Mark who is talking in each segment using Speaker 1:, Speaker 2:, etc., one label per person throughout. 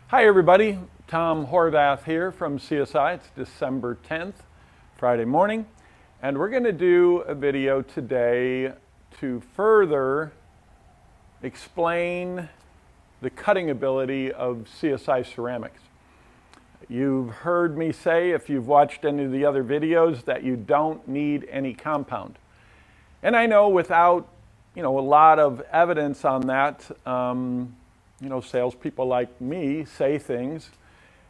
Speaker 1: Hi everybody, Tom Horvath here from CSI. It's December 10th, Friday morning, and we're going to do a video today to further explain the cutting ability of CSI Ceram-X. You've heard me say, if you've watched any of the other videos, that you don't need any compound. And I know without, a lot of evidence on that, salespeople like me say things,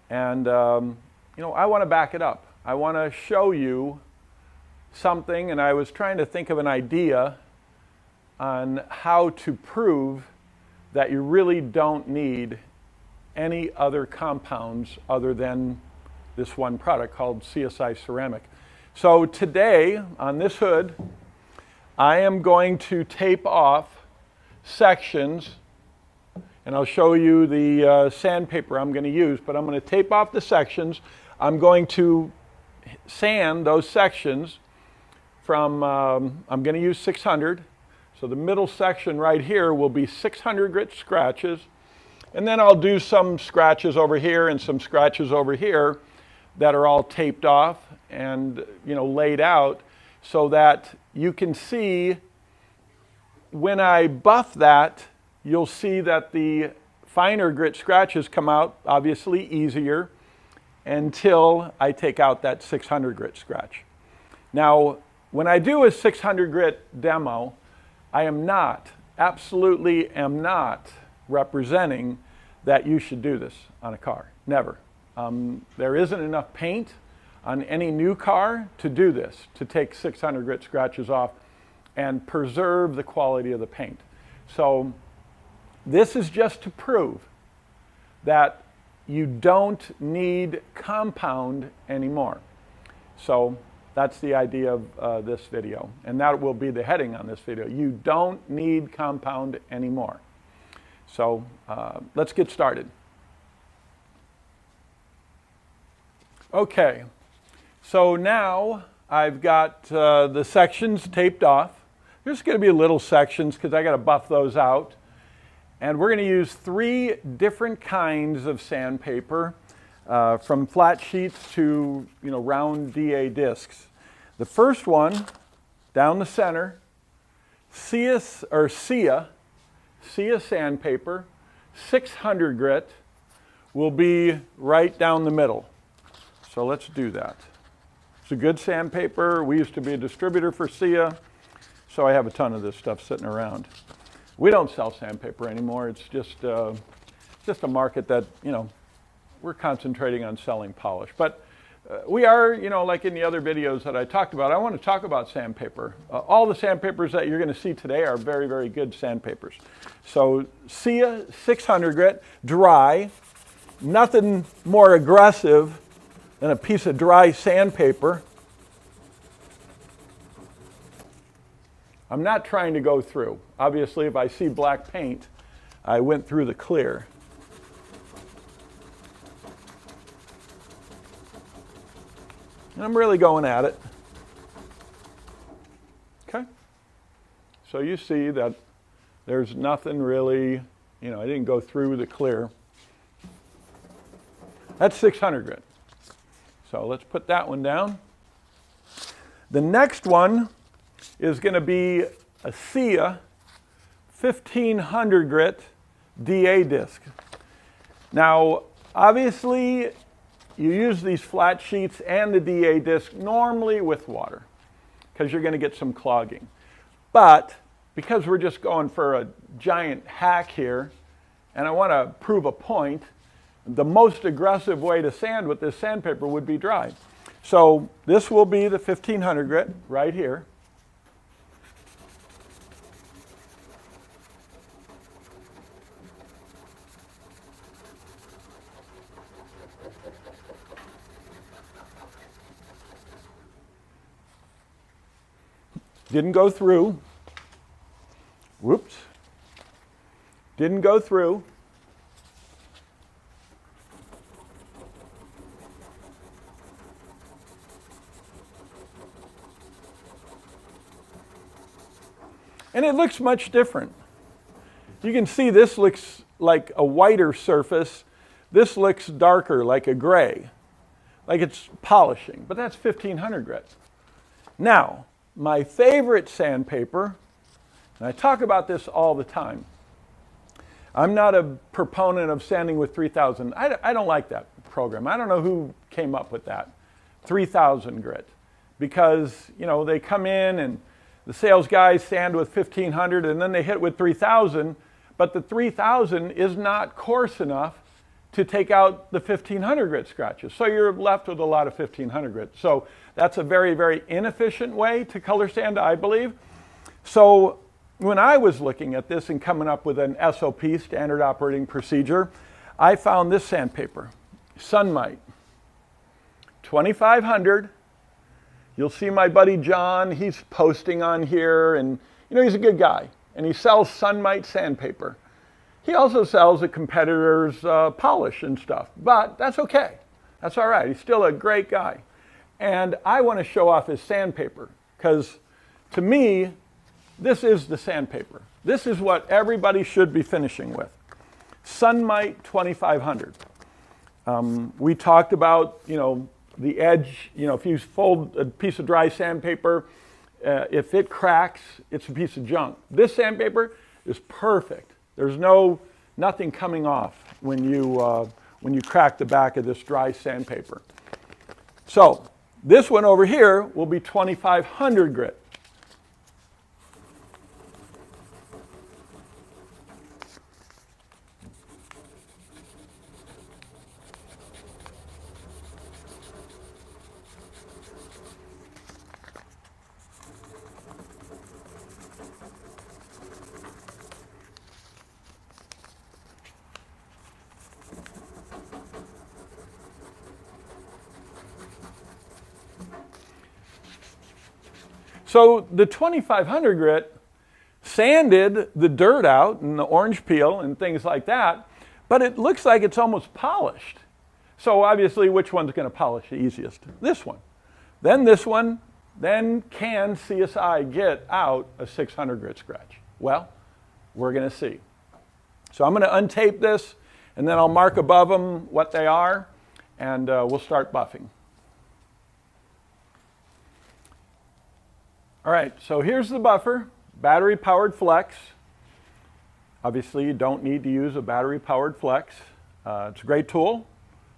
Speaker 1: and I want to back it up. I want to show you something, and I was trying to think of an idea on how to prove that you really don't need any other compounds other than this one product called CSI Ceram-X. So today, on this hood, I am going to tape off sections, and I'll show you the sandpaper I'm going to use, but I'm going to tape off the sections. I'm going to sand those sections from, I'm going to use 600. So the middle section right here will be 600 grit scratches. And then I'll do some scratches over here and some scratches over here that are all taped off and, laid out so that you can see when I buff that, you'll see that the finer grit scratches come out obviously easier until I take out that 600 grit scratch. Now, when I do a 600 grit demo, I absolutely am not representing that you should do this on a car. Never. There isn't enough paint on any new car to do this, to take 600 grit scratches off and preserve the quality of the paint. So this is just to prove that you don't need compound anymore. So that's the idea of this video, and that will be the heading on this video. You don't need compound anymore. So let's get started. Okay, so now I've got the sections taped off. There's going to be little sections because I got to buff those out. And we're going to use 3 different kinds of sandpaper, from flat sheets to round DA discs. The first one, down the center, Sia sandpaper, 600 grit, will be right down the middle. So let's do that. It's a good sandpaper. We used to be a distributor for Sia, so I have a ton of this stuff sitting around. We don't sell sandpaper anymore. It's just a market that, we're concentrating on selling polish. But we are, like in the other videos that I talked about, I want to talk about sandpaper. All the sandpapers that you're going to see today are very, very good sandpapers. So Sia 600 grit, dry, nothing more aggressive than a piece of dry sandpaper. I'm not trying to go through. Obviously, if I see black paint, I went through the clear. And I'm really going at it. Okay? So you see that there's nothing really, I didn't go through the clear. That's 600 grit. So let's put that one down. The next one is going to be a Sia 1500 grit DA disc. Now, obviously, you use these flat sheets and the DA disc normally with water because you're going to get some clogging. But because we're just going for a giant hack here, and I want to prove a point, the most aggressive way to sand with this sandpaper would be dry. So this will be the 1500 grit right here. Didn't go through. Whoops. Didn't go through. And it looks much different. You can see this looks like a whiter surface This looks darker, like a gray, like it's polishing, but that's 1500 grit. Now, my favorite sandpaper, and I talk about this all the time. I'm not a proponent of sanding with 3000. I don't like that program. I don't know who came up with that, 3000 grit, because they come in and the sales guys sand with 1500 and then they hit with 3000, but the 3000 is not coarse enough to take out the 1500 grit scratches. So you're left with a lot of 1500 grit. So that's a very, very inefficient way to color sand, I believe. So when I was looking at this and coming up with an SOP, standard operating procedure, I found this sandpaper, Sunmite, 2500. You'll see my buddy John, he's posting on here, and he's a good guy, and he sells Sunmite sandpaper. He also sells a competitor's polish and stuff, but that's okay. That's all right. He's still a great guy. And I want to show off his sandpaper because to me, this is the sandpaper. This is what everybody should be finishing with. Sunmite 2500. We talked about, the edge, if you fold a piece of dry sandpaper, if it cracks, it's a piece of junk. This sandpaper is perfect. There's nothing coming off when you crack the back of this dry sandpaper. So this one over here will be 2500 grit. So the 2500 grit sanded the dirt out and the orange peel and things like that, but it looks like it's almost polished. So obviously, which one's going to polish the easiest? This one. Then this one. Then can CSI get out a 600 grit scratch? Well, we're going to see. So I'm going to untape this, and then I'll mark above them what they are, and we'll start buffing. All right, so here's the buffer, battery-powered flex. Obviously, you don't need to use a battery-powered flex. It's a great tool,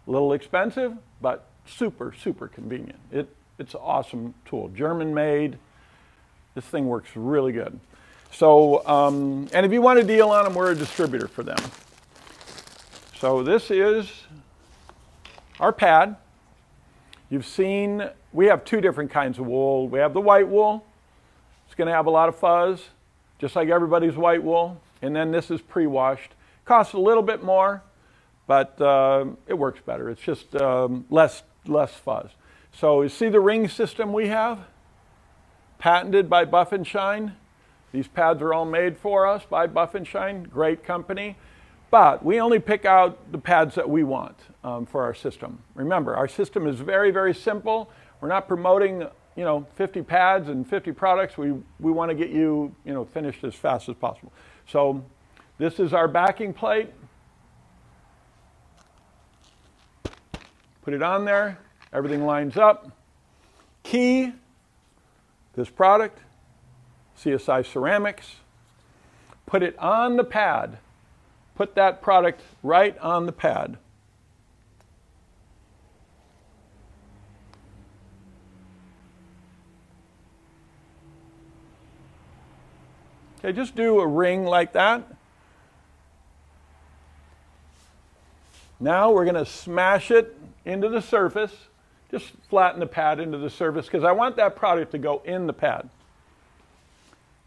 Speaker 1: a little expensive, but super, super convenient. It's an awesome tool, German-made. This thing works really good. So, and if you want a deal on them, we're a distributor for them. So this is our pad. You've seen, we have two different kinds of wool. We have the white wool. It's going to have a lot of fuzz, just like everybody's white wool. And then this is pre-washed. Costs a little bit more, but it works better. It's just less fuzz. So you see the ring system we have? Patented by Buff and Shine. These pads are all made for us by Buff and Shine, great company. But we only pick out the pads that we want for our system. Remember, our system is very, very simple. We're not promoting 50 pads and 50 products. We want to get you, finished as fast as possible. So this is our backing plate. Put it on there. Everything lines up. Key, this product, CSI Ceram-X. Put it on the pad. Put that product right on the pad. Okay, just do a ring like that. Now we're going to smash it into the surface. Just flatten the pad into the surface because I want that product to go in the pad.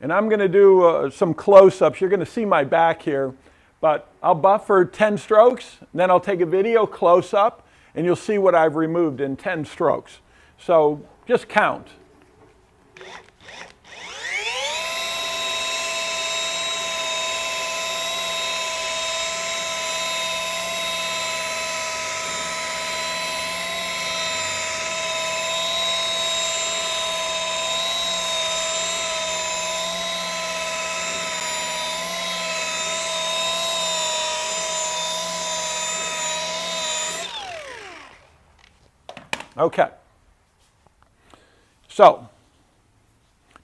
Speaker 1: And I'm going to do some close-ups. You're going to see my back here, but I'll buff for 10 strokes. Then I'll take a video close-up, and you'll see what I've removed in 10 strokes. So just count. Okay. So,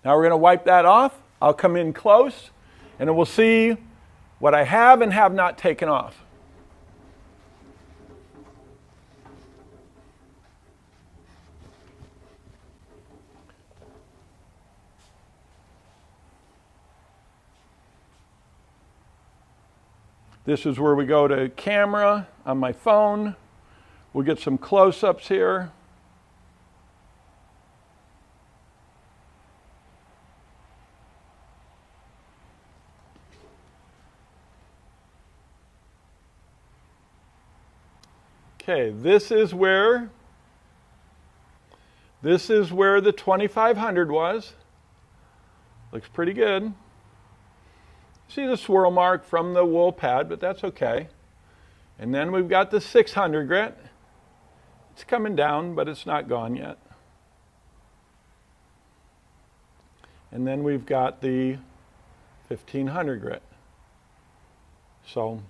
Speaker 1: now we're going to wipe that off. I'll come in close, and we'll see what I have and have not taken off. This is where we go to camera on my phone. We'll get some close-ups here. Okay, this is where the 2500 was. Looks pretty good. See the swirl mark from the wool pad, but that's okay. And then we've got the 600 grit. It's coming down, but it's not gone yet. And then we've got the 1500 grit. So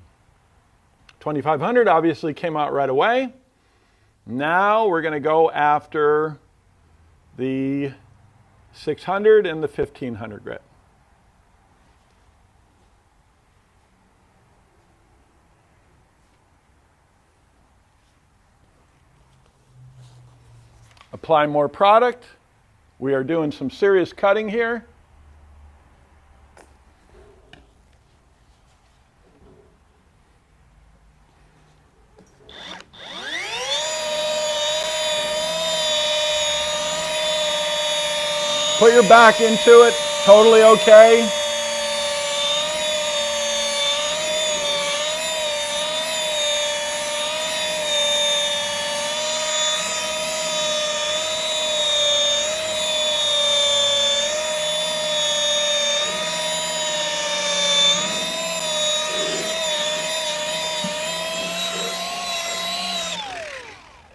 Speaker 1: 2500 obviously came out right away. Now we're going to go after the 600 and the 1500 grit. Apply more product. We are doing some serious cutting here. Put your back into it, totally okay.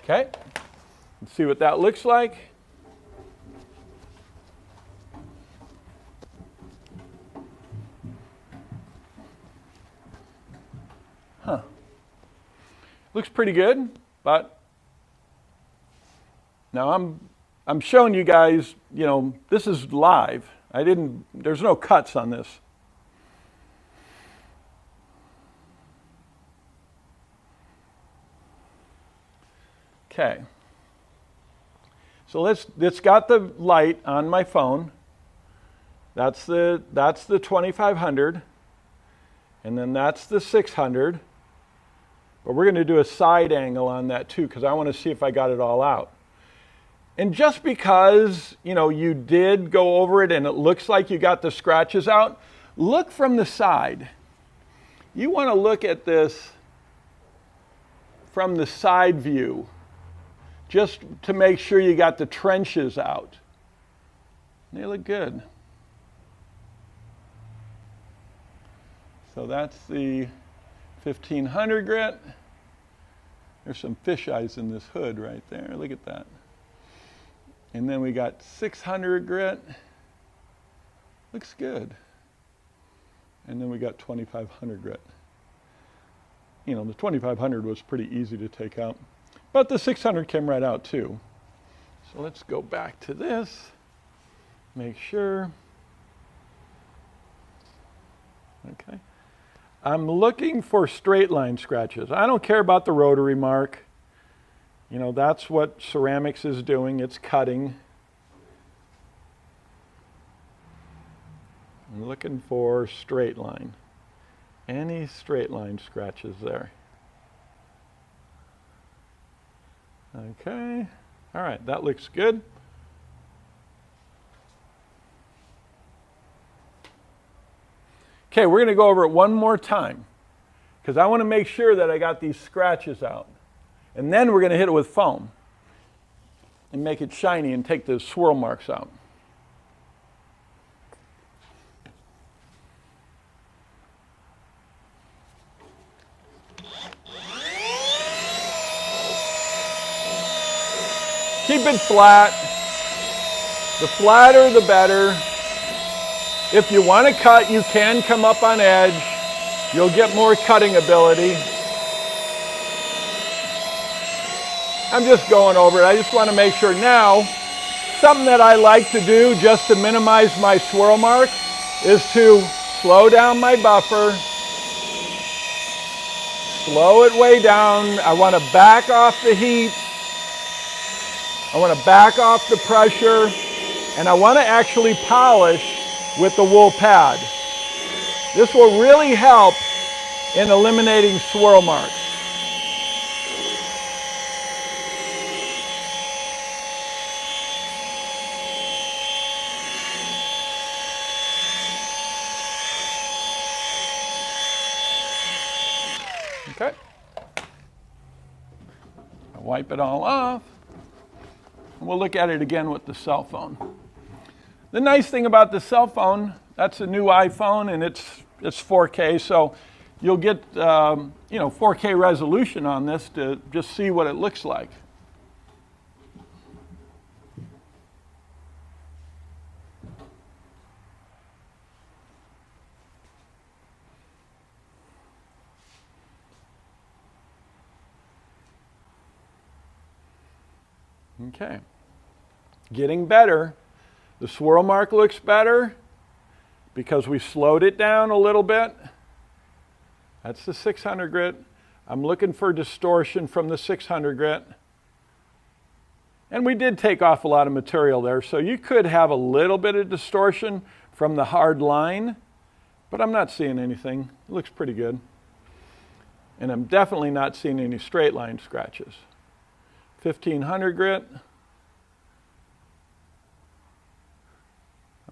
Speaker 1: Okay, let's see what that looks like. Looks pretty good, but now I'm showing you guys, you know, this is live. There's no cuts on this. Okay. So it's got the light on my phone. That's the 2500, and then that's the 600. But we're going to do a side angle on that too, because I want to see if I got it all out. And just because, you know, you did go over it and it looks like you got the scratches out, look from the side. You want to look at this from the side view, just to make sure you got the trenches out. They look good. So that's the 1500 grit. There's some fish eyes in this hood right there. Look at that. And then we got 600 grit. Looks good. And then we got 2500 grit. You know, the 2500 was pretty easy to take out. But the 600 came right out too. So let's go back to this. Make sure. Okay. I'm looking for straight line scratches. I don't care about the rotary mark. You know, that's what Ceram-X is doing. It's cutting. I'm looking for straight line. Any straight line scratches there? Okay. All right, that looks good. Okay, we're going to go over it one more time because I want to make sure that I got these scratches out. And then we're going to hit it with foam and make it shiny and take the swirl marks out. Keep it flat. The flatter, the better. If you want to cut, you can come up on edge. You'll get more cutting ability. I'm just going over it. I just want to make sure now. Something that I like to do just to minimize my swirl mark is to slow down my buffer, slow it way down. I want to back off the heat. I want to back off the pressure, and I want to actually polish with the wool pad. This will really help in eliminating swirl marks. Okay. I'll wipe it all off. And we'll look at it again with the cell phone. The nice thing about the cell phone, that's a new iPhone, and it's 4K, so you'll get 4K resolution on this to just see what it looks like. Okay, getting better. The swirl mark looks better because we slowed it down a little bit. That's the 600 grit. I'm looking for distortion from the 600 grit. And we did take off a lot of material there, so you could have a little bit of distortion from the hard line, but I'm not seeing anything. It looks pretty good. And I'm definitely not seeing any straight line scratches. 1500 grit.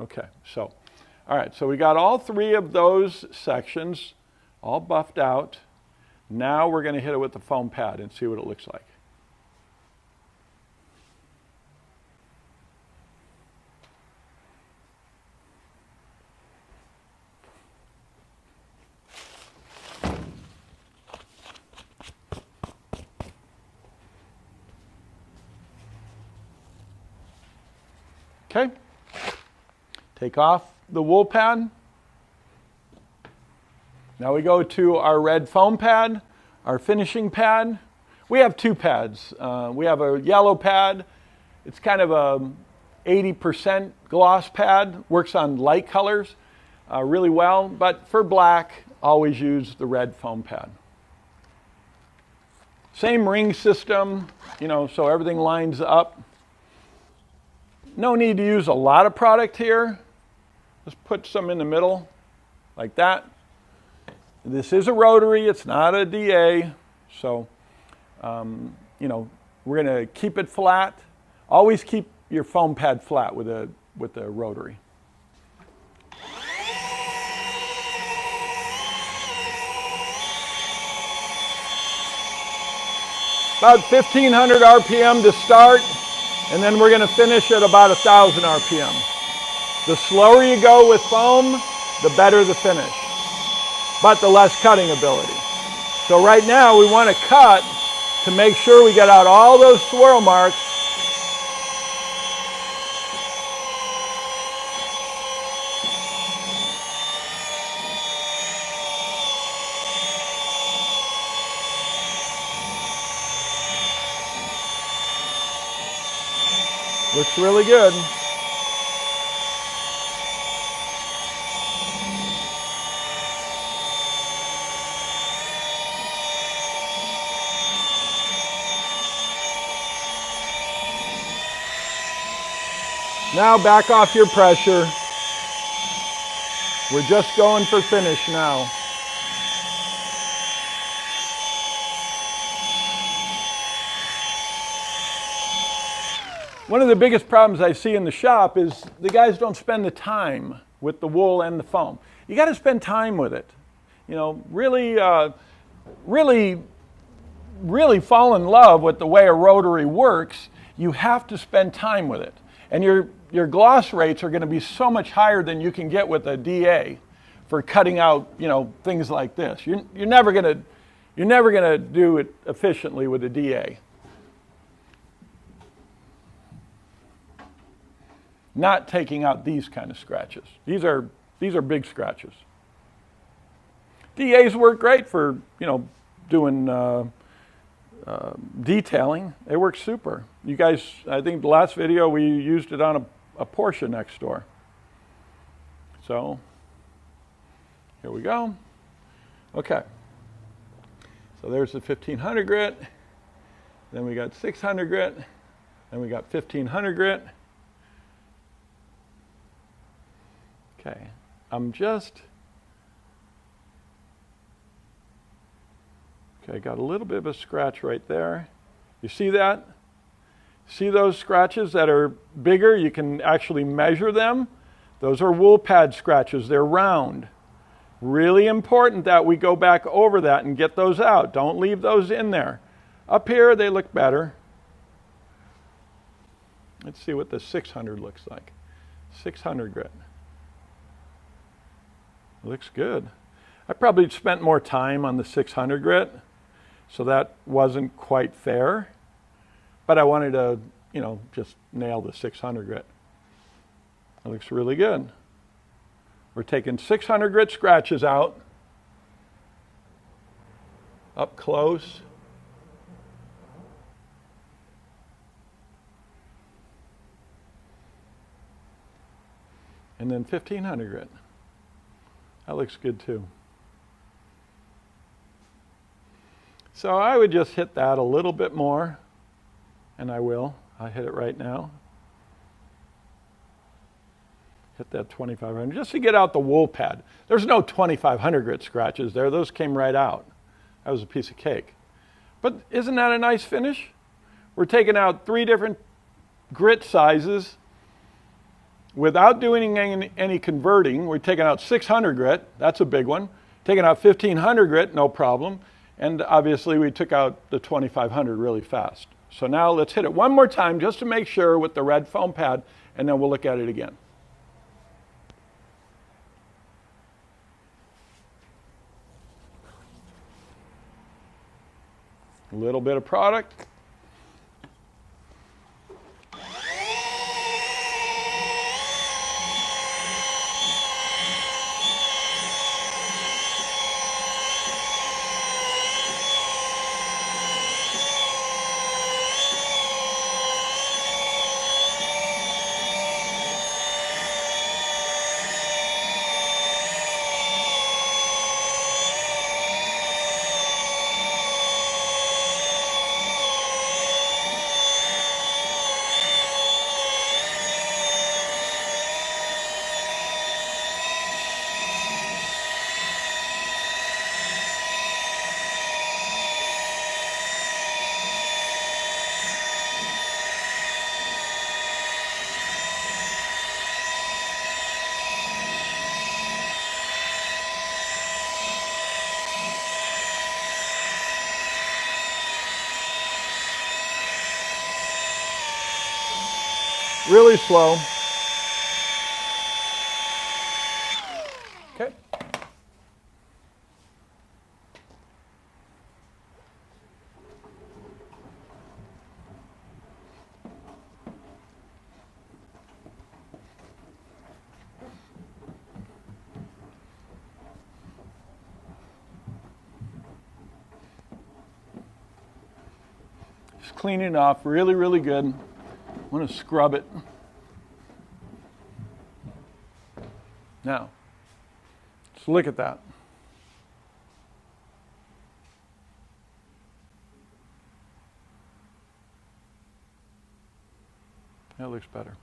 Speaker 1: Okay, so, all right, so we got all three of those sections all buffed out. Now we're going to hit it with the foam pad and see what it looks like. Okay, take off the wool pad. Now we go to our red foam pad, our finishing pad. We have two pads. We have a yellow pad. It's kind of a 80% gloss pad, works on light colors really well, but for black, always use the red foam pad. Same ring system, so everything lines up. No need to use a lot of product here. Just put some in the middle, like that. This is a rotary, it's not a DA, so, we're going to keep it flat. Always keep your foam pad flat with a rotary. About 1500 RPM to start. And then we're going to finish at about 1,000 RPM. The slower you go with foam, the better the finish, but the less cutting ability. So right now we want to cut to make sure we get out all those swirl marks. Looks really good. Now back off your pressure. We're just going for finish now. One of the biggest problems I see in the shop is the guys don't spend the time with the wool and the foam. You got to spend time with it. Really fall in love with the way a rotary works. You have to spend time with it. And your gloss rates are going to be so much higher than you can get with a DA for cutting out, things like this. You're never going to do it efficiently with a DA. Not taking out these kind of scratches. These are big scratches. DAs work great for doing detailing, it works super. You guys, I think the last video we used it on a Porsche next door. So here we go. Okay. So there's the 1500 grit. Then we got 600 grit. Then we got 1500 grit. Okay. Okay, got a little bit of a scratch right there. You see that? See those scratches that are bigger? You can actually measure them. Those are wool pad scratches. They're round. Really important that we go back over that and get those out. Don't leave those in there. Up here, they look better. Let's see what the 600 looks like. 600 grit. Looks good. I probably spent more time on the 600 grit, so that wasn't quite fair. But I wanted to, just nail the 600 grit. It looks really good. We're taking 600 grit scratches out, up close. And then 1500 grit. That looks good too. So I would just hit that a little bit more, and I will. I'll hit it right now. Hit that 2500 just to get out the wool pad. There's no 2500 grit scratches there. Those came right out. That was a piece of cake. But isn't that a nice finish? We're taking out 3 different grit sizes without doing any converting. We're taking out 600 grit. That's a big one. Taking out 1500 grit, no problem. And obviously we took out the 2500 really fast. So now let's hit it one more time just to make sure with the red foam pad, and then we'll look at it again. A little bit of product. Really slow. Okay. Just clean it off really, really good. I'm going to scrub it. Now, let's look at that. That looks better.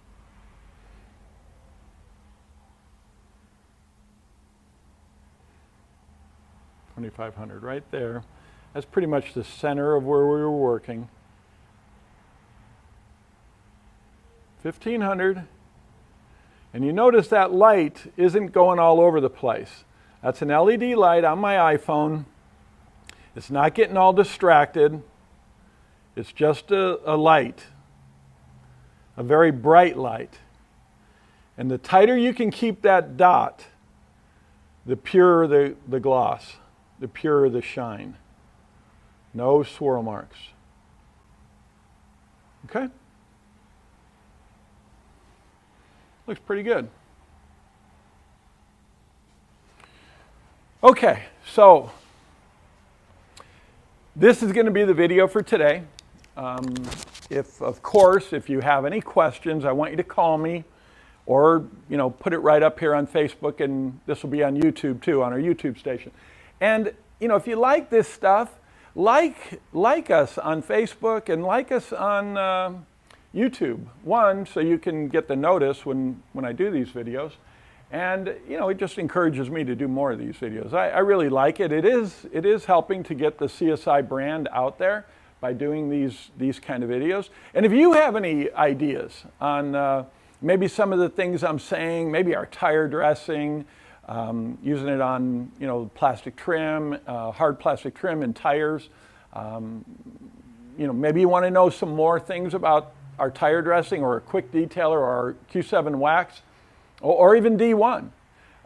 Speaker 1: $2,500 right there. That's pretty much the center of where we were working. 1,500. And you notice that light isn't going all over the place. That's an LED light on my iPhone. It's not getting all distracted. It's just a light, a very bright light. And the tighter you can keep that dot, the purer the gloss, the purer the shine. No swirl marks. Okay? Looks pretty good. Okay, so this is going to be the video for today. Of course, if you have any questions, I want you to call me, or put it right up here on Facebook, and this will be on YouTube too, on our YouTube station. And if you like this stuff, like us on Facebook and like us on YouTube. One, so you can get the notice when I do these videos, and it just encourages me to do more of these videos. I really like it. It is helping to get the CSI brand out there by doing these kind of videos. And if you have any ideas on maybe some of the things I'm saying, maybe our tire dressing, using it on plastic trim, hard plastic trim and tires, maybe you want to know some more things about our tire dressing, or a quick detailer, or our Q7 wax, or even D1.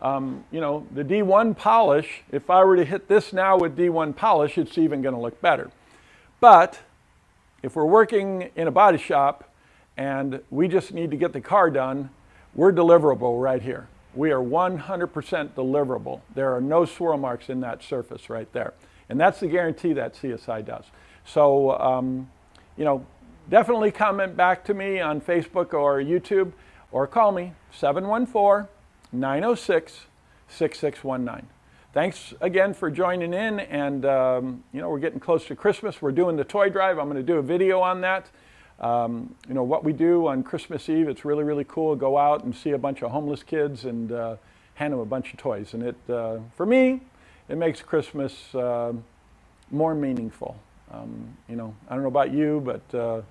Speaker 1: The D1 polish, if I were to hit this now with D1 polish, it's even going to look better. But if we're working in a body shop and we just need to get the car done, we're deliverable right here. We are 100% deliverable. There are no swirl marks in that surface right there. And that's the guarantee that CSI does. So, definitely comment back to me on Facebook or YouTube, or call me, 714-906-6619. Thanks again for joining in, and we're getting close to Christmas. We're doing the toy drive. I'm going to do a video on that. What we do on Christmas Eve, it's really, really cool. Go out and see a bunch of homeless kids and hand them a bunch of toys. And for me, it makes Christmas more meaningful. I don't know about you, but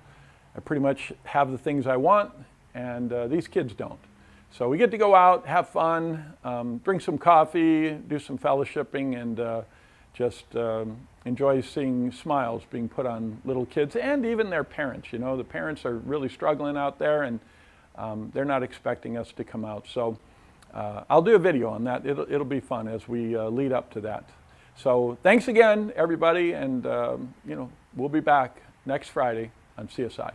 Speaker 1: I pretty much have the things I want, and these kids don't. So we get to go out, have fun, drink some coffee, do some fellowshipping, and just enjoy seeing smiles being put on little kids and even their parents. The parents are really struggling out there, and they're not expecting us to come out. So I'll do a video on that. It'll be fun as we lead up to that. So thanks again, everybody, and we'll be back next Friday on CSI.